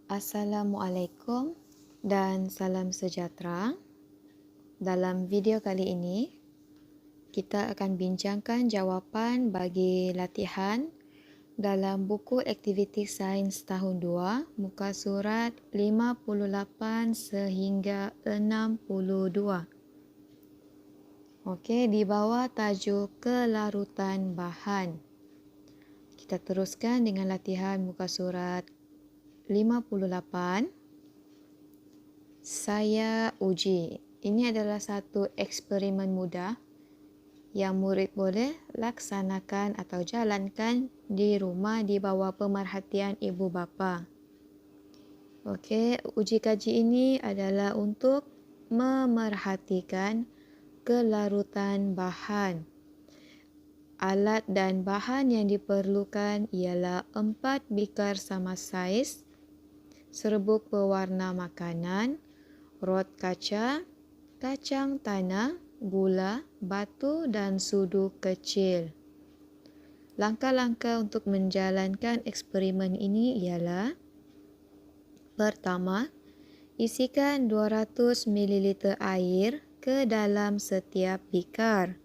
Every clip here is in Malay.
Assalamualaikum dan salam sejahtera. Dalam video kali ini, kita akan bincangkan jawapan bagi latihan dalam buku aktiviti sains tahun 2, muka surat 58 sehingga 62. Okey, di bawah tajuk kelarutan bahan. Kita teruskan dengan latihan muka surat 58. Saya uji. Ini adalah satu eksperimen mudah yang murid boleh laksanakan atau jalankan di rumah di bawah pemerhatian ibu bapa. Okey, uji kaji ini adalah untuk memerhatikan kelarutan bahan. Alat dan bahan yang diperlukan ialah 4 bikar sama saiz, serbuk pewarna makanan, rod kaca, kacang tanah, gula, batu dan sudu kecil. Langkah-langkah untuk menjalankan eksperimen ini ialah: pertama, isikan 200 ml air ke dalam setiap bikar.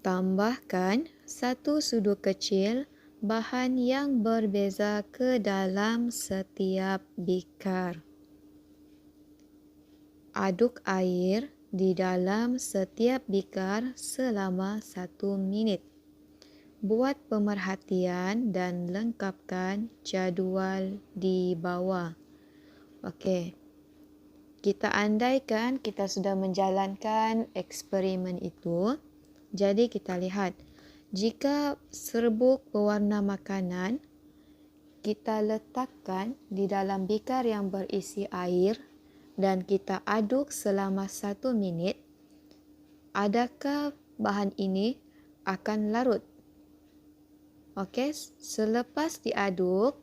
Tambahkan 1 sudu kecil bahan yang berbeza ke dalam setiap bikar. Aduk air di dalam setiap bikar selama 1 minit. Buat pemerhatian dan lengkapkan jadual di bawah. Okey. Kita andaikan kita sudah menjalankan eksperimen itu. Jadi kita lihat, jika serbuk pewarna makanan kita letakkan di dalam bikar yang berisi air dan kita aduk selama 1 minit, adakah bahan ini akan larut? Okey, selepas diaduk,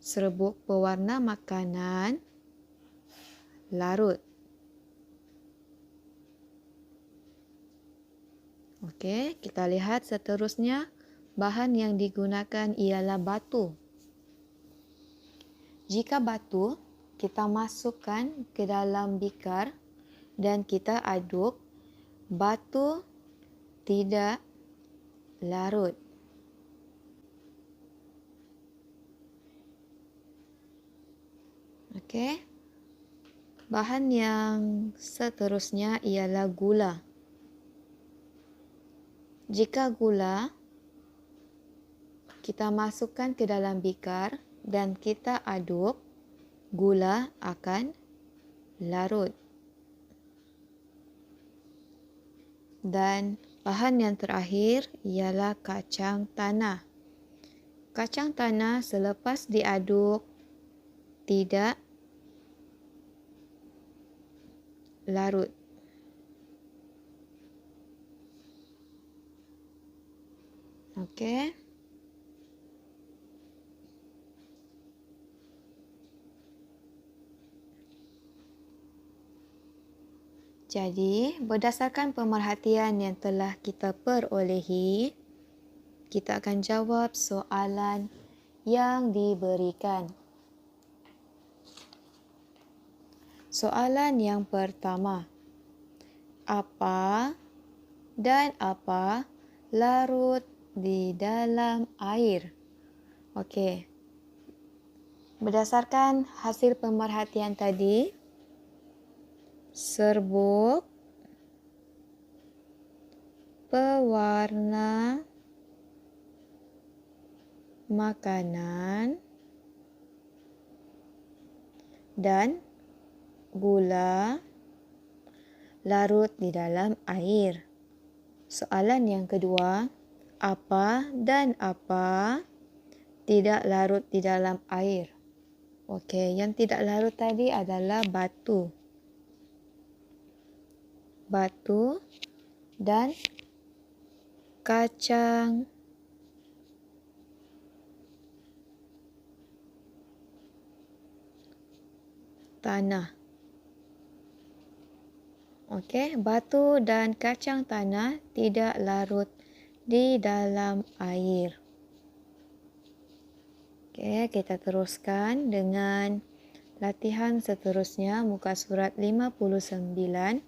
serbuk pewarna makanan larut. Okey, kita lihat seterusnya. Bahan yang digunakan ialah batu. Jika batu, kita masukkan ke dalam bikar dan kita aduk, batu tidak larut. Okey. Bahan yang seterusnya ialah gula. Jika gula kita masukkan ke dalam bikar dan kita aduk, gula akan larut. Dan bahan yang terakhir ialah kacang tanah. Kacang tanah selepas diaduk tidak larut. Okey. Jadi, berdasarkan pemerhatian yang telah kita perolehi, kita akan jawab soalan yang diberikan. Soalan yang pertama. Apa dan apa larut di dalam air? Okey. Berdasarkan hasil pemerhatian tadi, serbuk pewarna makanan dan gula larut di dalam air. Soalan yang kedua, apa dan apa tidak larut di dalam air? Okey, yang tidak larut tadi adalah batu. Batu dan kacang tanah. Okey, batu dan kacang tanah tidak larut di dalam air. Okey, kita teruskan dengan latihan seterusnya muka surat 59.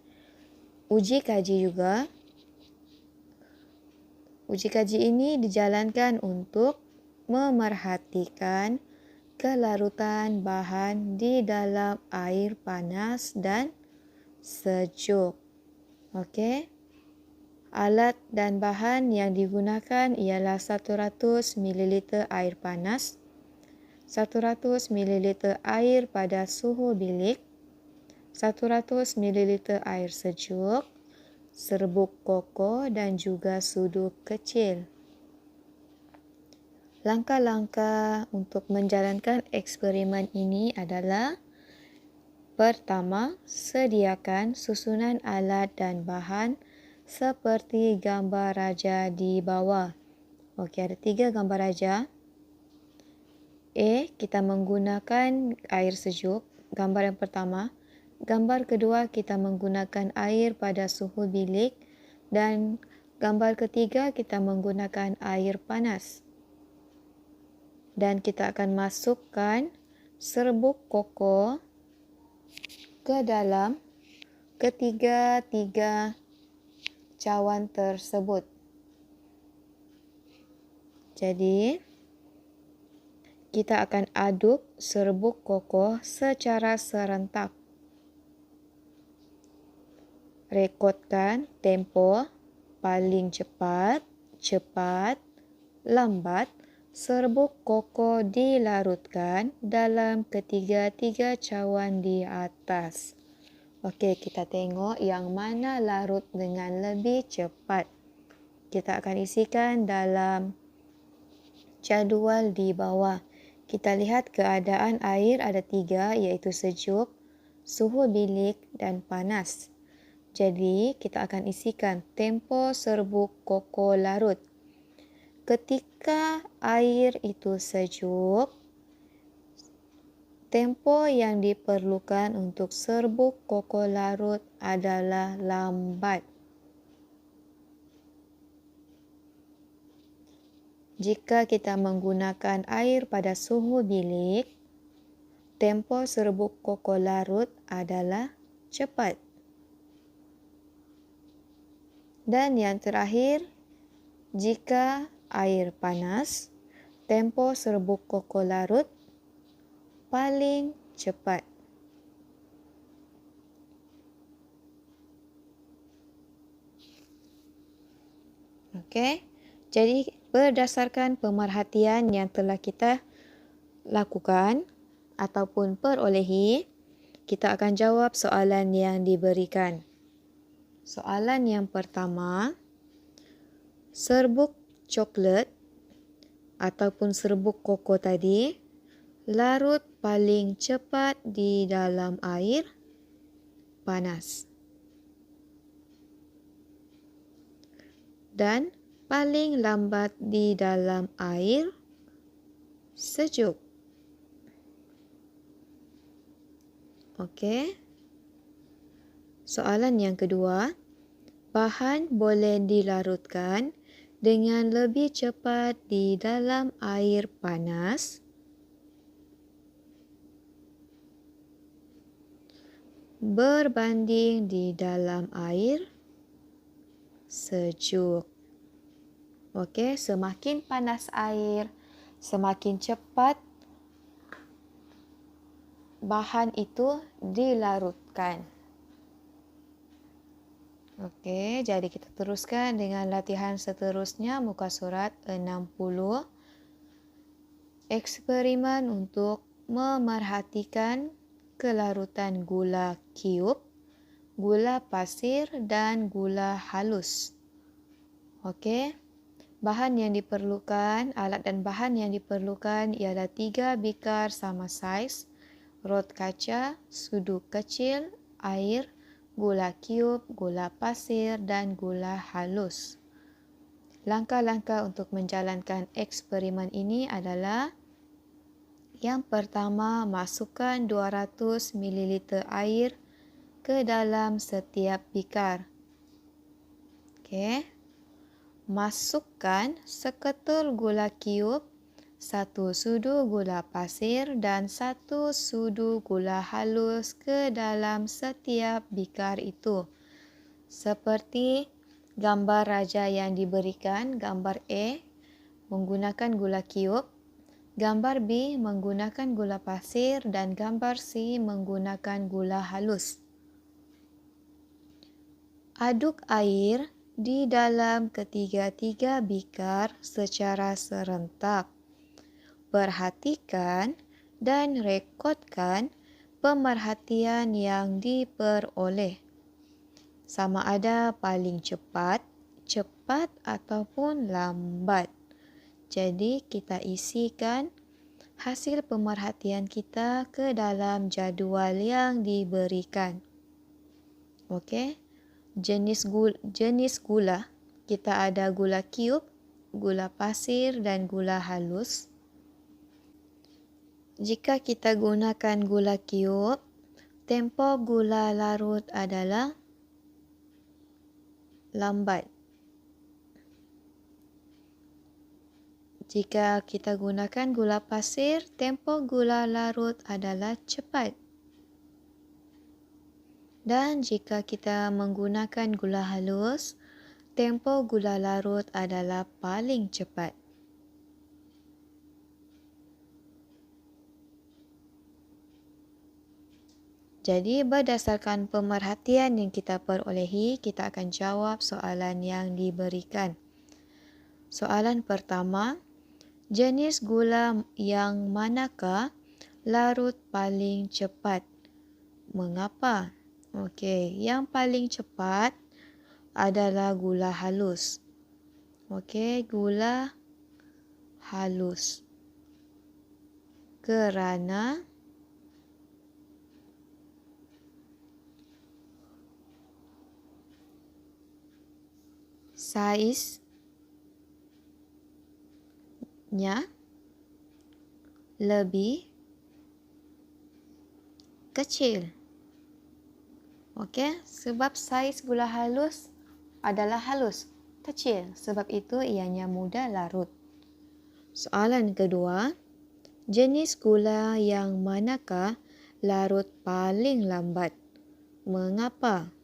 Uji kaji juga. Uji kaji ini dijalankan untuk memerhatikan kelarutan bahan di dalam air panas dan sejuk. Okey. Alat dan bahan yang digunakan ialah 100 ml air panas, 100 ml air pada suhu bilik, 100 ml air sejuk, serbuk koko dan juga sudu kecil. Langkah-langkah untuk menjalankan eksperimen ini adalah: pertama, sediakan susunan alat dan bahan seperti gambar raja di bawah. Okey, ada 3 gambar raja. A, kita menggunakan air sejuk, gambar yang pertama. Gambar kedua, kita menggunakan air pada suhu bilik. Dan gambar ketiga, kita menggunakan air panas. Dan kita akan masukkan serbuk koko ke dalam ketiga-tiga cawan tersebut. Jadi, kita akan aduk serbuk koko secara serentak. Rekodkan tempo paling cepat, lambat. Serbuk koko dilarutkan dalam ketiga-tiga cawan di atas. Okey, kita tengok yang mana larut dengan lebih cepat. Kita akan isikan dalam jadual di bawah. Kita lihat keadaan air ada 3, iaitu sejuk, suhu bilik dan panas. Jadi, kita akan isikan tempo serbuk koko larut. Ketika air itu sejuk, tempo yang diperlukan untuk serbuk koko larut adalah lambat. Jika kita menggunakan air pada suhu bilik, tempo serbuk koko larut adalah cepat. Dan yang terakhir, jika air panas, tempo serbuk koko larut paling cepat. Okey. Jadi, berdasarkan pemerhatian yang telah kita lakukan ataupun perolehi, kita akan jawab soalan yang diberikan. Soalan yang pertama, serbuk coklat ataupun serbuk koko tadi larut paling cepat di dalam air panas dan paling lambat di dalam air sejuk. Okey. Soalan yang kedua, bahan boleh dilarutkan dengan lebih cepat di dalam air panas berbanding di dalam air sejuk. Okey, semakin panas air, semakin cepat bahan itu dilarutkan. Okey, jadi kita teruskan dengan latihan seterusnya muka surat 60. Eksperimen untuk memerhatikan kelarutan gula cube, gula pasir dan gula halus. Okey. Bahan yang diperlukan, alat dan bahan yang diperlukan ialah 3 bikar sama saiz, rot kaca, sudu kecil, air, gula cube, gula pasir dan gula halus. Langkah-langkah untuk menjalankan eksperimen ini adalah: yang pertama, masukkan 200 ml air ke dalam setiap bikar. Okey. Masukkan seketul gula cube 1 sudu gula pasir dan 1 sudu gula halus ke dalam setiap bikar itu. Seperti gambar raja yang diberikan, gambar A menggunakan gula kiub, gambar B menggunakan gula pasir dan gambar C menggunakan gula halus. Aduk air di dalam ketiga-tiga bikar secara serentak. Perhatikan dan rekodkan pemerhatian yang diperoleh. Sama ada paling cepat, cepat ataupun lambat. Jadi kita isikan hasil pemerhatian kita ke dalam jadual yang diberikan. Okey. Jenis gula, kita ada gula kiub, gula pasir dan gula halus. Jika kita gunakan gula kiub, tempo gula larut adalah lambat. Jika kita gunakan gula pasir, tempo gula larut adalah cepat. Dan jika kita menggunakan gula halus, tempo gula larut adalah paling cepat. Jadi berdasarkan pemerhatian yang kita perolehi, kita akan jawab soalan yang diberikan. Soalan pertama, jenis gula yang manakah larut paling cepat? Mengapa? Okey, yang paling cepat adalah gula halus. Okey, gula halus. Kerana saiznya lebih kecil. Okey, sebab saiz gula halus adalah halus, kecil. Sebab itu ianya mudah larut. Soalan kedua, jenis gula yang manakah larut paling lambat? Mengapa?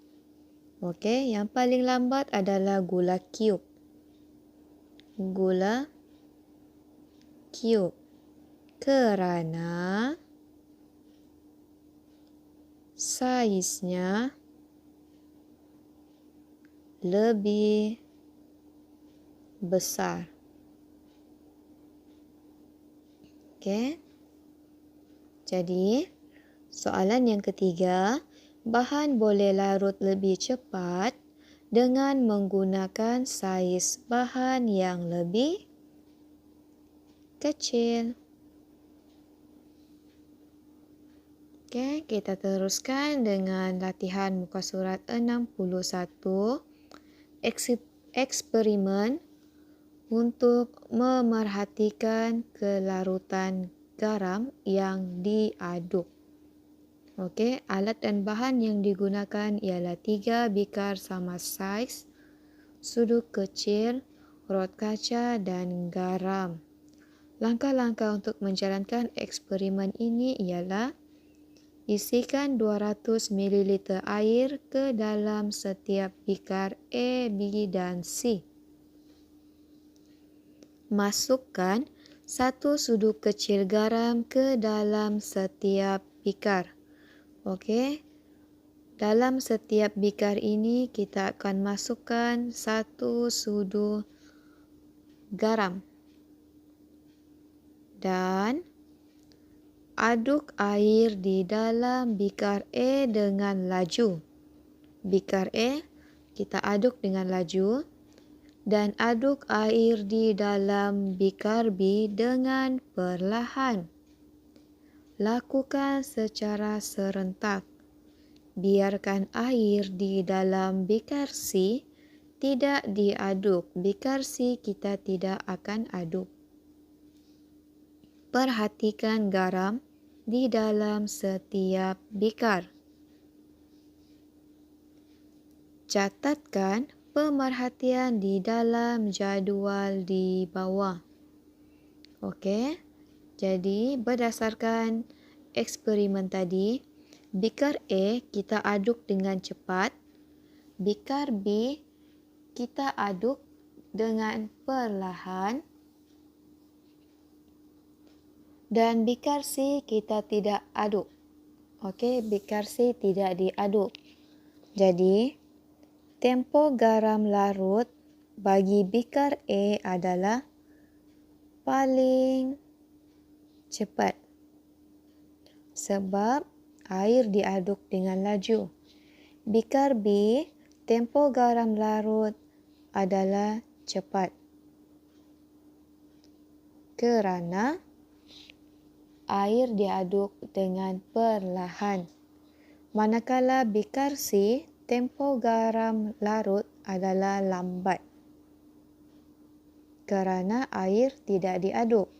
Okey, yang paling lambat adalah gula kiub. Gula kiub. Kerana saiznya lebih besar. Okey. Jadi, soalan yang ketiga, bahan boleh larut lebih cepat dengan menggunakan saiz bahan yang lebih kecil. Okey, kita teruskan dengan latihan muka surat 61. Eksperimen untuk memerhatikan kelarutan garam yang diaduk. Okey, alat dan bahan yang digunakan ialah 3 bikar sama saiz, sudu kecil, rot kaca dan garam. Langkah-langkah untuk menjalankan eksperimen ini ialah isikan 200 ml air ke dalam setiap bikar A, B dan C. Masukkan 1 sudu kecil garam ke dalam setiap bikar. Okey. Dalam setiap bikar ini kita akan masukkan 1 sudu garam. Dan aduk air di dalam bikar A dengan laju. Bikar A kita aduk dengan laju dan aduk air di dalam bikar B dengan perlahan. Lakukan secara serentak. Biarkan air di dalam bikar C tidak diaduk. Bikar C kita tidak akan aduk. Perhatikan garam di dalam setiap bikar. Catatkan pemerhatian di dalam jadual di bawah. Okey. Jadi berdasarkan eksperimen tadi, bikar A kita aduk dengan cepat, bikar B kita aduk dengan perlahan dan bikar C kita tidak aduk. Okey, bikar C tidak diaduk. Jadi, tempoh garam larut bagi bikar A adalah paling cepat sebab air diaduk dengan laju. Bikar B, tempoh garam larut adalah cepat kerana air diaduk dengan perlahan. Manakala bikar C, tempoh garam larut adalah lambat kerana air tidak diaduk.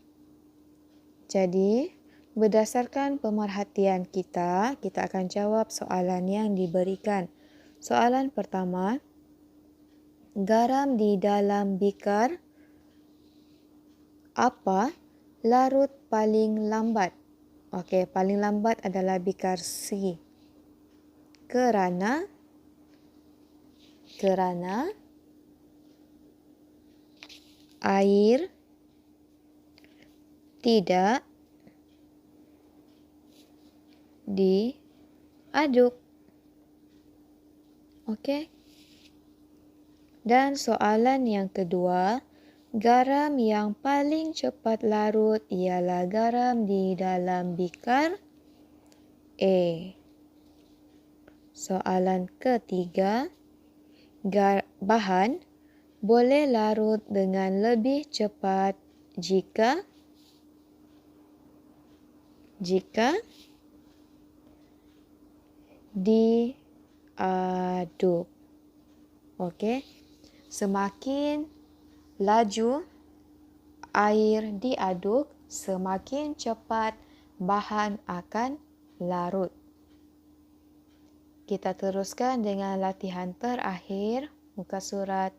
Jadi, berdasarkan pemerhatian kita akan jawab soalan yang diberikan. Soalan pertama, garam di dalam bikar apa larut paling lambat? Okey, paling lambat adalah bikar C. Kerana air tidak diaduk. Okey. Dan soalan yang kedua, garam yang paling cepat larut ialah garam di dalam bikar A. Soalan ketiga, bahan boleh larut dengan lebih cepat jika diaduk. Okey. Semakin laju air diaduk, semakin cepat bahan akan larut. Kita teruskan dengan latihan terakhir, muka surat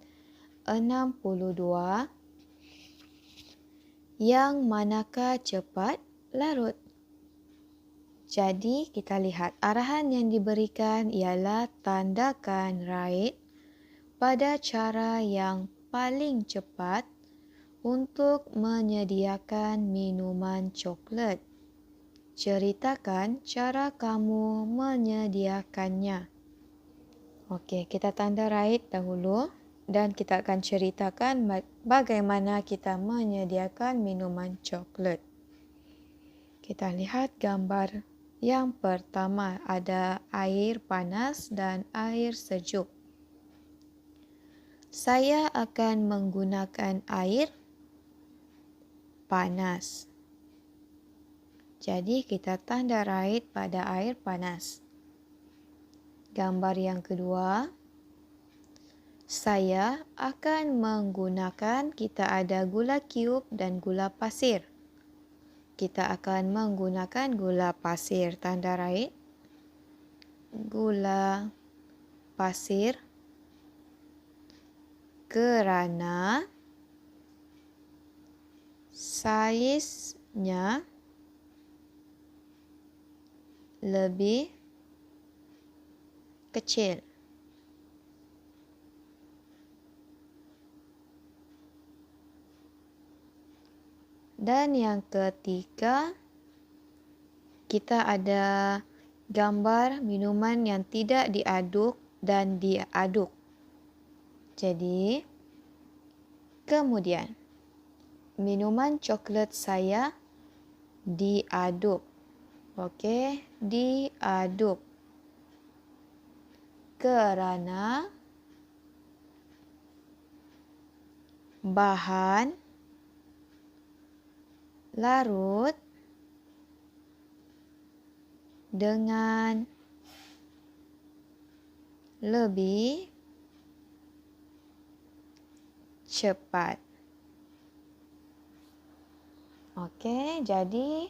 62. Yang manakah cepat larut? Jadi, kita lihat arahan yang diberikan ialah tandakan right pada cara yang paling cepat untuk menyediakan minuman coklat. Ceritakan cara kamu menyediakannya. Okey, kita tanda right dahulu dan kita akan ceritakan bagaimana kita menyediakan minuman coklat. Kita lihat gambar yang pertama, ada air panas dan air sejuk. Saya akan menggunakan air panas. Jadi kita tanda right pada air panas. Gambar yang kedua, saya akan menggunakan, kita ada gula cube dan gula pasir. Kita akan menggunakan gula pasir, tanda right. Gula pasir kerana saiznya lebih kecil. Dan yang ketiga, kita ada gambar minuman yang tidak diaduk dan diaduk. Jadi, kemudian minuman coklat saya diaduk. Okey, diaduk kerana bahan larut dengan lebih cepat. Okey, jadi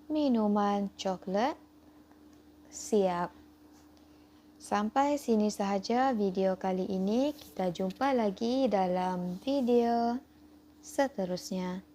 minuman coklat siap. Sampai sini sahaja video kali ini. Kita jumpa lagi dalam video seterusnya.